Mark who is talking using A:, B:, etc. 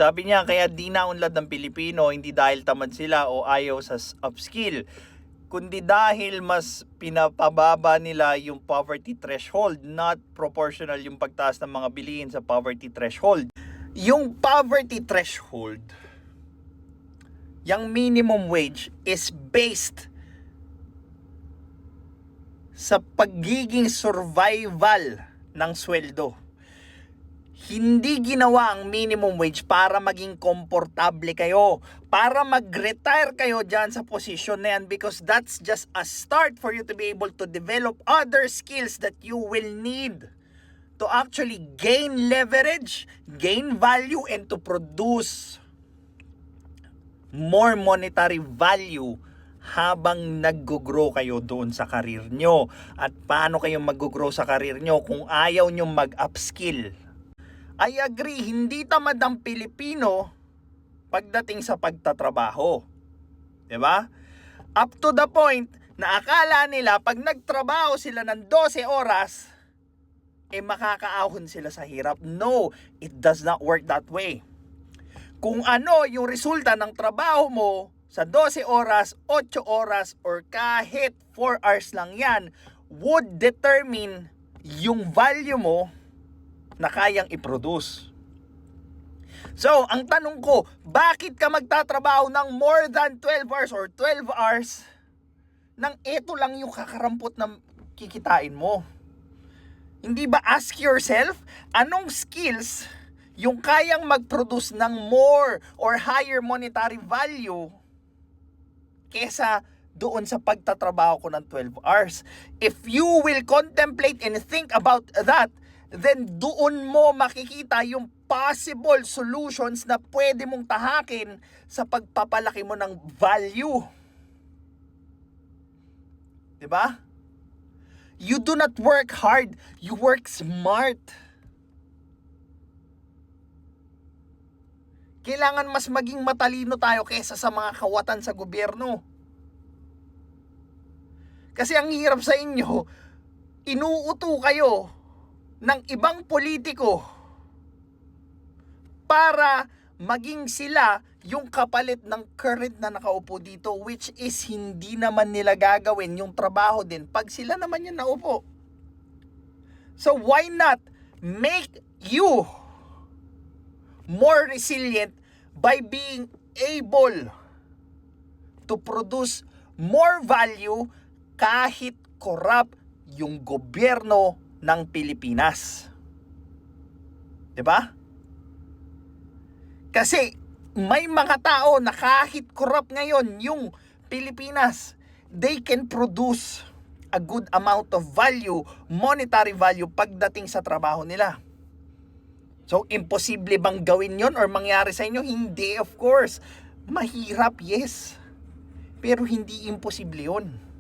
A: Sabi niya, kaya di naunlad ng Pilipino, hindi dahil tamad sila o ayaw sa upskill, kundi dahil mas pinapababa nila yung poverty threshold, not proportional yung pagtaas ng mga bilihin sa poverty threshold. Yung poverty threshold, yung minimum wage is based sa pagiging survival ng sweldo. Hindi ginawa ang minimum wage para maging komportable kayo, para mag-retire kayo dyan sa posisyon na yan, because that's just a start for you to be able to develop other skills that you will need to actually gain leverage, gain value, and to produce more monetary value habang nag-grow kayo doon sa karir nyo. At paano kayo mag-grow sa karir nyo kung ayaw nyo mag-upskill? I agree, hindi tamad ang Pilipino pagdating sa pagtatrabaho. 'Di ba? Up to the point na akala nila pag nagtrabaho sila ng 12 oras, makakaahon sila sa hirap. No, it does not work that way. Kung ano yung resulta ng trabaho mo sa 12 oras, 8 oras, or kahit 4 hours lang yan, would determine yung value mo na kayang i-produce. So, ang tanong ko, bakit ka magtatrabaho ng more than 12 hours or 12 hours nang ito lang yung kakarampot na kikitain mo? Hindi ba, ask yourself, anong skills yung kayang mag-produce ng more or higher monetary value kesa doon sa pagtatrabaho ko ng 12 hours? If you will contemplate and think about that, then doon mo makikita yung possible solutions na pwede mong tahakin sa pagpapalaki mo ng value. 'Di ba? You do not work hard, you work smart. Kailangan mas maging matalino tayo kaysa sa mga kawatan sa gobyerno. Kasi ang hirap sa inyo, inuuto kayo ng ibang politiko para maging sila yung kapalit ng current na nakaupo dito, which is hindi naman nila gagawin yung trabaho din pag sila naman yung naupo. So why not make you more resilient by being able to produce more value kahit corrupt yung gobyerno ng Pilipinas. 'Di ba? Kasi may mga tao na kahit corrupt ngayon yung Pilipinas, they can produce a good amount of value, monetary value pagdating sa trabaho nila. So, imposible bang gawin yon or mangyari sa inyo? Hindi, of course. Mahirap, yes. Pero hindi imposible yon.